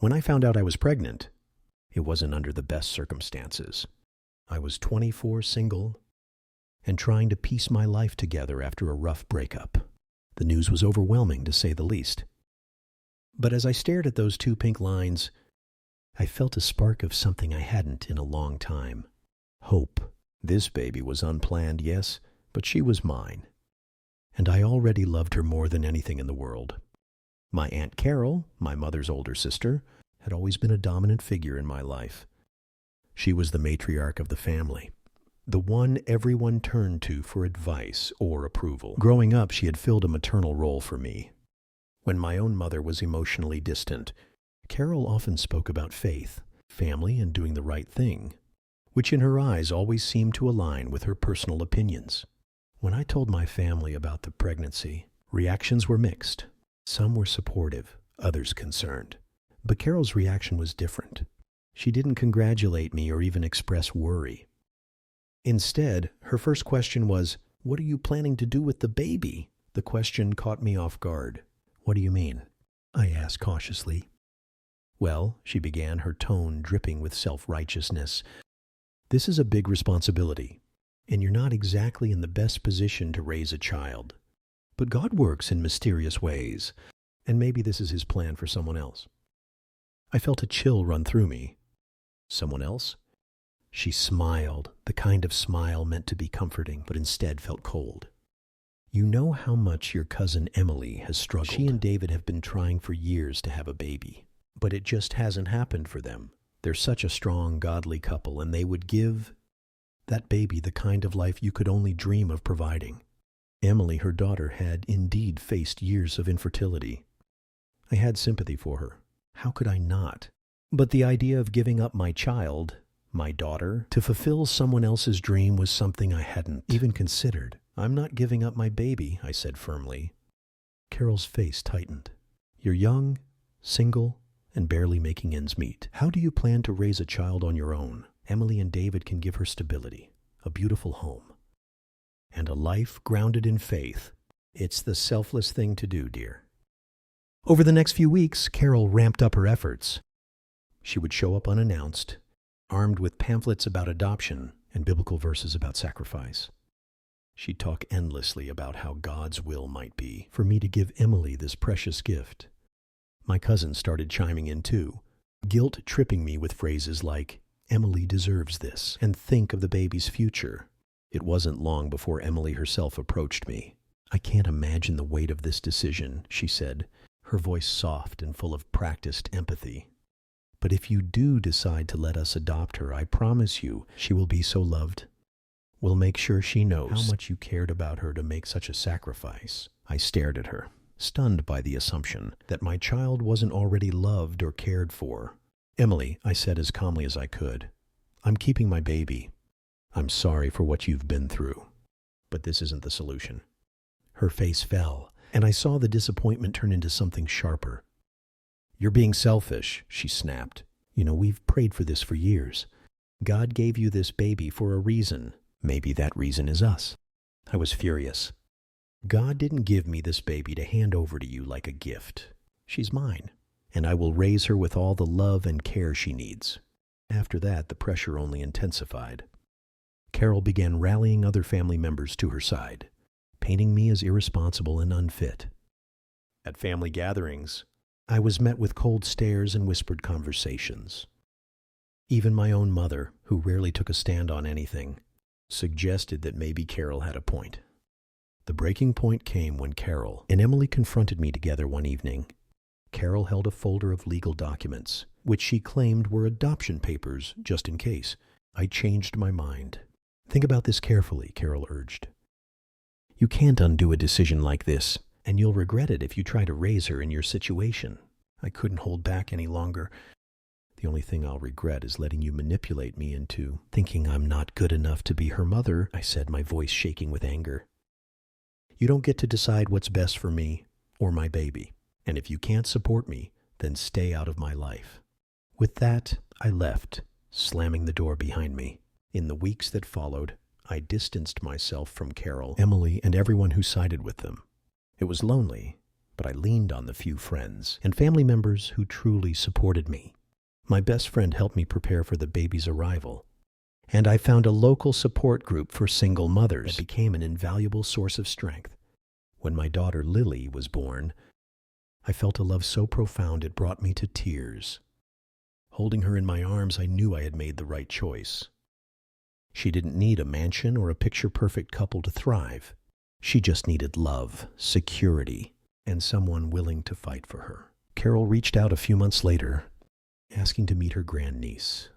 When I found out I was pregnant, it wasn't under the best circumstances. I was 24, single, and trying to piece my life together after a rough breakup. The news was overwhelming, to say the least. But as I stared at those 2 pink lines, I felt a spark of something I hadn't in a long time. Hope. This baby was unplanned, yes, but she was mine. And I already loved her more than anything in the world. My Aunt Carol, my mother's older sister, had always been a dominant figure in my life. She was the matriarch of the family, the one everyone turned to for advice or approval. Growing up, she had filled a maternal role for me. When my own mother was emotionally distant, Carol often spoke about faith, family, and doing the right thing, which in her eyes always seemed to align with her personal opinions. When I told my family about the pregnancy, reactions were mixed. Some were supportive, others concerned. But Carol's reaction was different. She didn't congratulate me or even express worry. Instead, her first question was, "What are you planning to do with the baby?" The question caught me off guard. "What do you mean?" I asked cautiously. "Well," she began, her tone dripping with self-righteousness, "this is a big responsibility, and you're not exactly in the best position to raise a child. But God works in mysterious ways, and maybe this is His plan for someone else." I felt a chill run through me. Someone else? She smiled, the kind of smile meant to be comforting, but instead felt cold. "You know how much your cousin Emily has struggled. She and David have been trying for years to have a baby, but it just hasn't happened for them. They're such a strong, godly couple, and they would give that baby the kind of life you could only dream of providing. Emily, her daughter, had indeed faced years of infertility. I had sympathy for her. How could I not? But the idea of giving up my child, my daughter, to fulfill someone else's dream was something I hadn't even considered. "I'm not giving up my baby," I said firmly. Carol's face tightened. "You're young, single, and barely making ends meet. How do you plan to raise a child on your own? Emily and David can give her stability, a beautiful home, and a life grounded in faith. It's the selfless thing to do, dear." Over the next few weeks, Carol ramped up her efforts. She would show up unannounced, armed with pamphlets about adoption and biblical verses about sacrifice. She'd talk endlessly about how God's will might be for me to give Emily this precious gift. My cousin started chiming in too, guilt-tripping me with phrases like, "Emily deserves this," and "think of the baby's future." It wasn't long before Emily herself approached me. "I can't imagine the weight of this decision," she said, her voice soft and full of practiced empathy. "But if you do decide to let us adopt her, I promise you she will be so loved. We'll make sure she knows how much you cared about her to make such a sacrifice." I stared at her, stunned by the assumption that my child wasn't already loved or cared for. "Emily," I said as calmly as I could, "I'm keeping my baby. I'm sorry for what you've been through, but this isn't the solution." Her face fell, and I saw the disappointment turn into something sharper. "You're being selfish," she snapped. "You know, we've prayed for this for years. God gave you this baby for a reason. Maybe that reason is us." I was furious. "God didn't give me this baby to hand over to you like a gift. She's mine, and I will raise her with all the love and care she needs." After that, the pressure only intensified. Carol began rallying other family members to her side, painting me as irresponsible and unfit. At family gatherings, I was met with cold stares and whispered conversations. Even my own mother, who rarely took a stand on anything, suggested that maybe Carol had a point. The breaking point came when Carol and Emily confronted me together one evening. Carol held a folder of legal documents, which she claimed were adoption papers, just in case. I changed my mind. "Think about this carefully," Carol urged. "You can't undo a decision like this, and you'll regret it if you try to raise her in your situation." I couldn't hold back any longer. "The only thing I'll regret is letting you manipulate me into thinking I'm not good enough to be her mother," I said, my voice shaking with anger. "You don't get to decide what's best for me or my baby, and if you can't support me, then stay out of my life." With that, I left, slamming the door behind me. In the weeks that followed, I distanced myself from Carol, Emily, and everyone who sided with them. It was lonely, but I leaned on the few friends and family members who truly supported me. My best friend helped me prepare for the baby's arrival, and I found a local support group for single mothers that became an invaluable source of strength. When my daughter Lily was born, I felt a love so profound it brought me to tears. Holding her in my arms, I knew I had made the right choice. She didn't need a mansion or a picture-perfect couple to thrive. She just needed love, security, and someone willing to fight for her. Carol reached out a few months later, asking to meet her grandniece.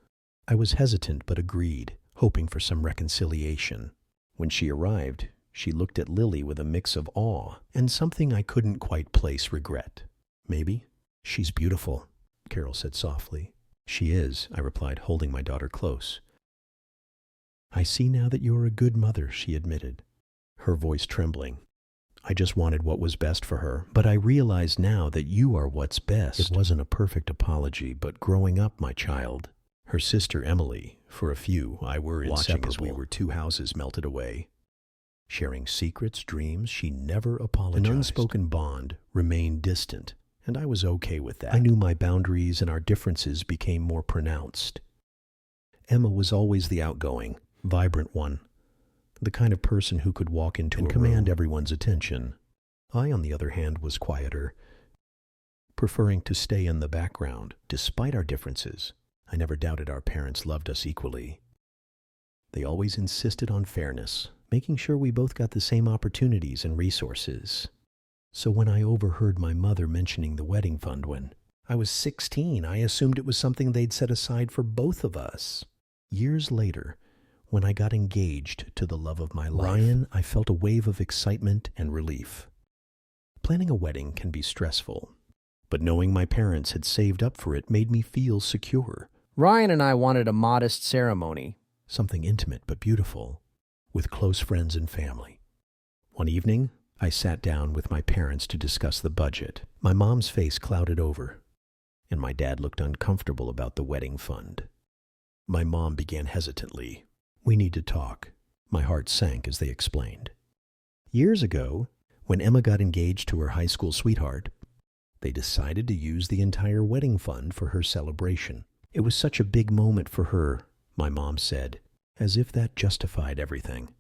I was hesitant but agreed, hoping for some reconciliation. When she arrived, she looked at Lily with a mix of awe and something I couldn't quite place regret. Maybe. She's beautiful, Carol said softly. She is, I replied, holding my daughter close. I see now that you're a good mother, she admitted, her voice trembling. I just wanted what was best for her, but I realize now that you are what's best. It wasn't a perfect apology, but growing up, my child, her sister Emily, for a few, I were inseparable. Watching as we were two houses melted away. Sharing secrets, dreams, she never apologized. An unspoken bond remained distant, and I was okay with that. I knew my boundaries and our differences became more pronounced. Emma was always the outgoing, vibrant one, the kind of person who could walk into and command everyone's attention. I, on the other hand, was quieter, preferring to stay in the background. Despite our differences, I never doubted our parents loved us equally. They always insisted on fairness, making sure we both got the same opportunities and resources. So when I overheard my mother mentioning the wedding fund when I was 16, I assumed it was something they'd set aside for both of us. Years later, when I got engaged to the love of my life, Ryan, I felt a wave of excitement and relief. Planning a wedding can be stressful, but knowing my parents had saved up for it made me feel secure. Ryan and I wanted a modest ceremony. Something intimate but beautiful, with close friends and family. One evening, I sat down with my parents to discuss the budget. My mom's face clouded over, and my dad looked uncomfortable about the wedding fund. My mom began hesitantly. We need to talk. My heart sank as they explained. Years ago, when Emma got engaged to her high school sweetheart, they decided to use the entire wedding fund for her celebration. It was such a big moment for her, my mom said, as if that justified everything.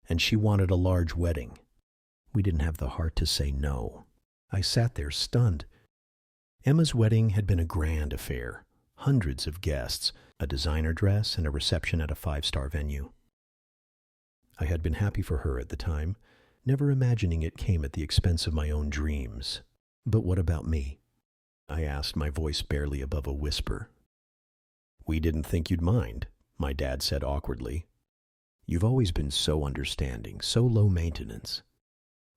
And she wanted a large wedding. We didn't have the heart to say no. I sat there stunned. Emma's wedding had been a grand affair. Hundreds of guests, a designer dress, and a reception at a 5-star venue. I had been happy for her at the time, never imagining it came at the expense of my own dreams. But what about me? I asked, my voice barely above a whisper. We didn't think you'd mind, my dad said awkwardly. You've always been so understanding, so low maintenance.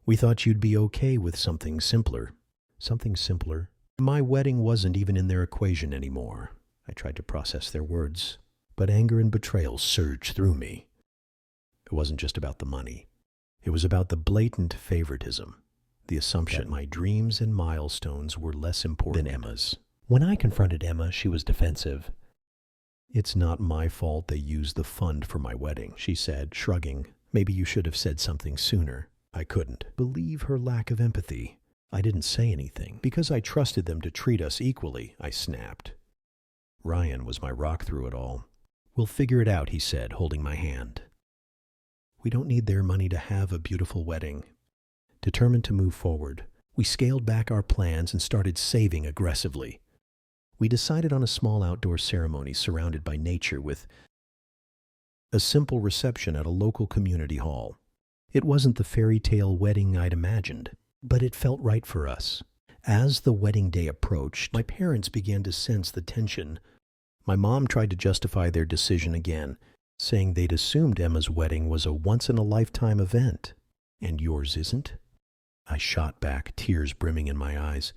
We thought you'd be okay with something simpler. Something simpler. My wedding wasn't even in their equation anymore. I tried to process their words, but anger and betrayal surged through me. It wasn't just about the money. It was about the blatant favoritism, the assumption that my dreams and milestones were less important than Emma's. When I confronted Emma, she was defensive. It's not my fault they used the fund for my wedding, she said, shrugging. Maybe you should have said something sooner. I couldn't believe her lack of empathy. I didn't say anything because I trusted them to treat us equally, I snapped. Ryan was my rock through it all. We'll figure it out, he said, holding my hand. We don't need their money to have a beautiful wedding. Determined to move forward, we scaled back our plans and started saving aggressively. We decided on a small outdoor ceremony surrounded by nature with a simple reception at a local community hall. It wasn't the fairy tale wedding I'd imagined, but it felt right for us. As the wedding day approached, my parents began to sense the tension. My mom tried to justify their decision again, saying they'd assumed Emma's wedding was a once-in-a-lifetime event. And yours isn't? I shot back, tears brimming in my eyes.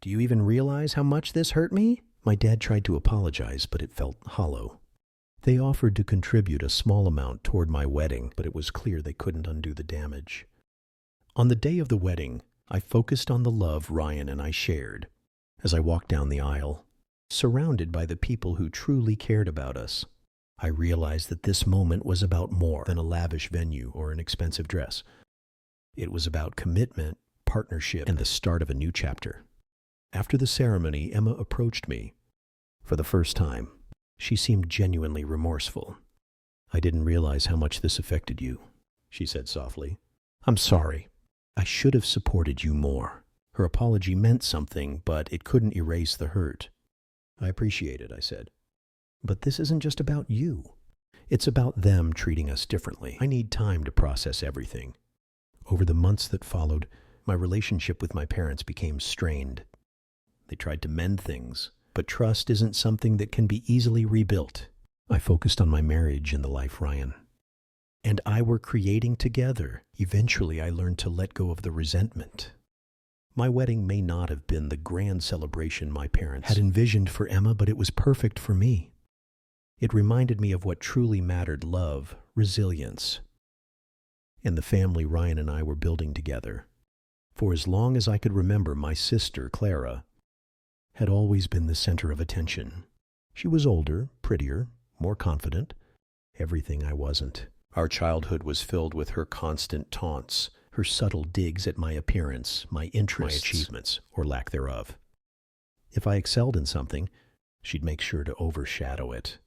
Do you even realize how much this hurt me? My dad tried to apologize, but it felt hollow. They offered to contribute a small amount toward my wedding, but it was clear they couldn't undo the damage. On the day of the wedding, I focused on the love Ryan and I shared. As I walked down the aisle, surrounded by the people who truly cared about us, I realized that this moment was about more than a lavish venue or an expensive dress. It was about commitment, partnership and the start of a new chapter. After the ceremony, Emma approached me. For the first time, she seemed genuinely remorseful. "I didn't realize how much this affected you," she said softly. "I'm sorry. I should have supported you more." Her apology meant something, but it couldn't erase the hurt. "I appreciate it," I said. "But this isn't just about you. It's about them treating us differently. I need time to process everything." Over the months that followed, my relationship with my parents became strained. They tried to mend things, but trust isn't something that can be easily rebuilt. I focused on my marriage and the life Ryan and I were creating together. Eventually, I learned to let go of the resentment. My wedding may not have been the grand celebration my parents had envisioned for Emma, but it was perfect for me. It reminded me of what truly mattered: love, resilience, and the family Ryan and I were building together. For as long as I could remember, my sister, Clara, had always been the center of attention. She was older, prettier, more confident, everything I wasn't. Our childhood was filled with her constant taunts, her subtle digs at my appearance, my interests, my achievements, or lack thereof. If I excelled in something, she'd make sure to overshadow it.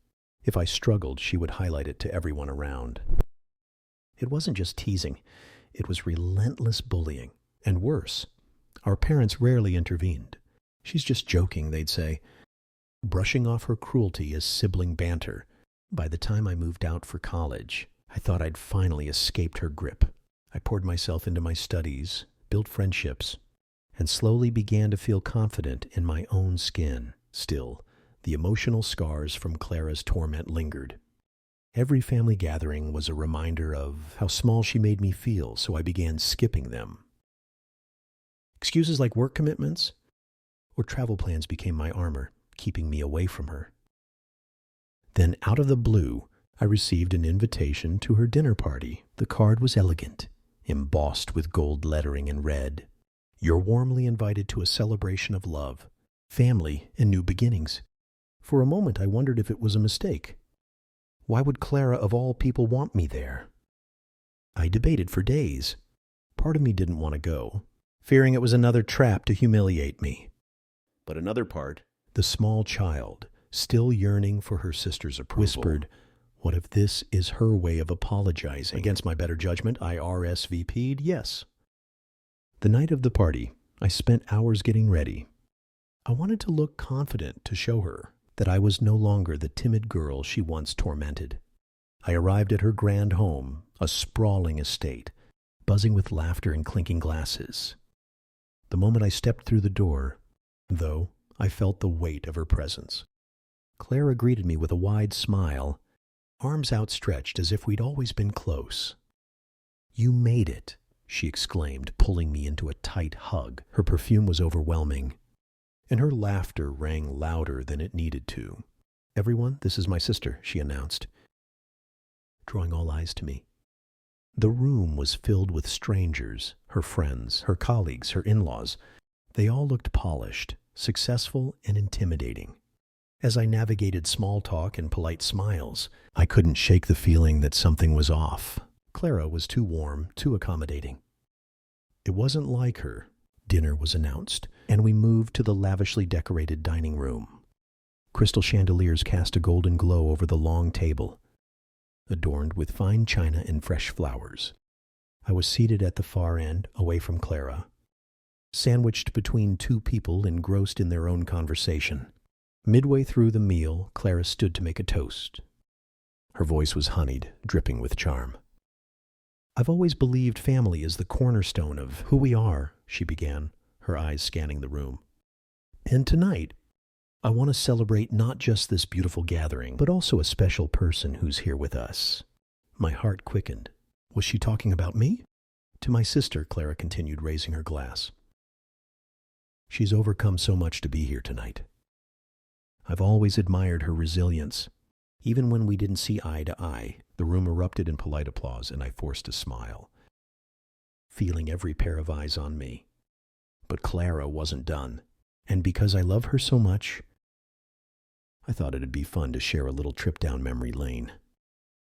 If I struggled, she would highlight it to everyone around. It wasn't just teasing, it was relentless bullying. And worse, our parents rarely intervened. "She's just joking," they'd say, brushing off her cruelty as sibling banter. By the time I moved out for college, I thought I'd finally escaped her grip. I poured myself into my studies, built friendships, and slowly began to feel confident in my own skin. Still, the emotional scars from Clara's torment lingered. Every family gathering was a reminder of how small she made me feel, so I began skipping them. Excuses like work commitments or travel plans became my armor, keeping me away from her. Then, out of the blue, I received an invitation to her dinner party. The card was elegant, embossed with gold lettering and read, "You're warmly invited to a celebration of love, family, and new beginnings." For a moment, I wondered if it was a mistake. Why would Clara, of all people, want me there? I debated for days. Part of me didn't want to go, fearing it was another trap to humiliate me. But another part, the small child, still yearning for her sister's approval, whispered, "What if this is her way of apologizing?" Against my better judgment, I RSVP'd yes. The night of the party, I spent hours getting ready. I wanted to look confident, to show her that I was no longer the timid girl she once tormented. I arrived at her grand home, a sprawling estate, buzzing with laughter and clinking glasses. The moment I stepped through the door, though, I felt the weight of her presence. Clara greeted me with a wide smile, arms outstretched as if we'd always been close. "You made it," she exclaimed, pulling me into a tight hug. Her perfume was overwhelming, and her laughter rang louder than it needed to. "Everyone, this is my sister," she announced, drawing all eyes to me. The room was filled with strangers, her friends, her colleagues, her in-laws. They all looked polished, successful, and intimidating. As I navigated small talk and polite smiles, I couldn't shake the feeling that something was off. Clara was too warm, too accommodating. It wasn't like her. Dinner was announced, and we moved to the lavishly decorated dining room. Crystal chandeliers cast a golden glow over the long table, adorned with fine china and fresh flowers. I was seated at the far end, away from Clara, sandwiched between two people engrossed in their own conversation. Midway through the meal, Clara stood to make a toast. Her voice was honeyed, dripping with charm. "I've always believed family is the cornerstone of who we are," she began, her eyes scanning the room. "And tonight, I want to celebrate not just this beautiful gathering, but also a special person who's here with us." My heart quickened. Was she talking about me? "To my sister," Clara continued, raising her glass. "She's overcome so much to be here tonight. I've always admired her resilience. Even when we didn't see eye to eye." The room erupted in polite applause, and I forced a smile, feeling every pair of eyes on me. But Clara wasn't done, and because I love her so much, I thought it'd be fun to share a little trip down memory lane.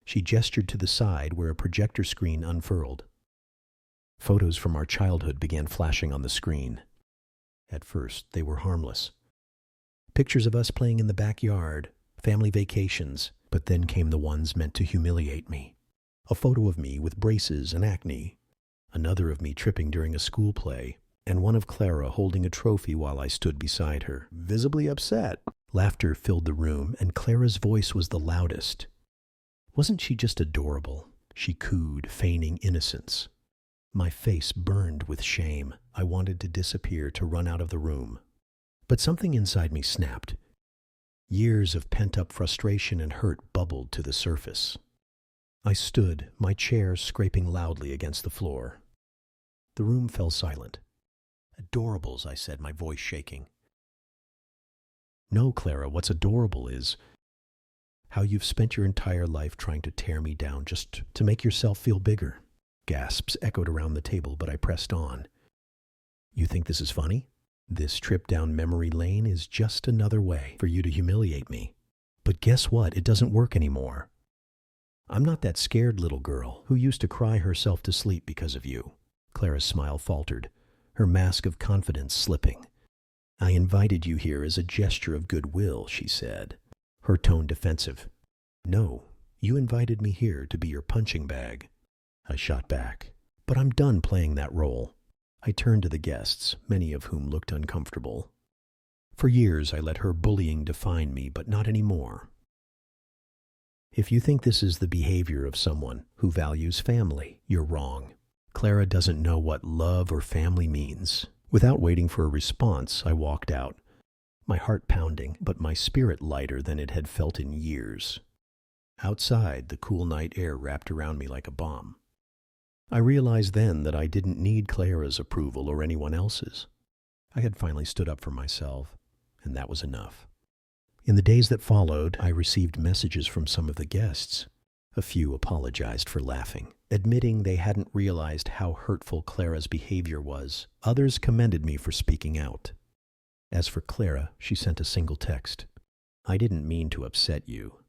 She gestured to the side where a projector screen unfurled. Photos from our childhood began flashing on the screen. At first, they were harmless. Pictures of us playing in the backyard, family vacations, but then came the ones meant to humiliate me. A photo of me with braces and acne, another of me tripping during a school play, and one of Clara holding a trophy while I stood beside her, visibly upset. Laughter filled the room, and Clara's voice was the loudest. Wasn't she just adorable? She cooed, feigning innocence. My face burned with shame. I wanted to disappear, to run out of the room. But something inside me snapped. Years of pent-up frustration and hurt bubbled to the surface. I stood, my chair scraping loudly against the floor. The room fell silent. "Adorables," I said, my voice shaking. "No, Clara, what's adorable is how you've spent your entire life trying to tear me down just to make yourself feel bigger." Gasps echoed around the table, but I pressed on. "You think this is funny? This trip down memory lane is just another way for you to humiliate me. But guess what? It doesn't work anymore. I'm not that scared little girl who used to cry herself to sleep because of you." Clara's smile faltered, her mask of confidence slipping. "I invited you here as a gesture of goodwill," she said, her tone defensive. "No, you invited me here to be your punching bag." I shot back. "But I'm done playing that role." I turned to the guests, many of whom looked uncomfortable. For years I let her bullying define me, but not anymore. If you think this is the behavior of someone who values family, you're wrong. Clara doesn't know what love or family means. Without waiting for a response, I walked out, my heart pounding, but my spirit lighter than it had felt in years. Outside, the cool night air wrapped around me like a bomb. I realized then that I didn't need Clara's approval or anyone else's. I had finally stood up for myself, and that was enough. In the days that followed, I received messages from some of the guests. A few apologized for laughing, admitting they hadn't realized how hurtful Clara's behavior was. Others commended me for speaking out. As for Clara, she sent a single text. "I didn't mean to upset you.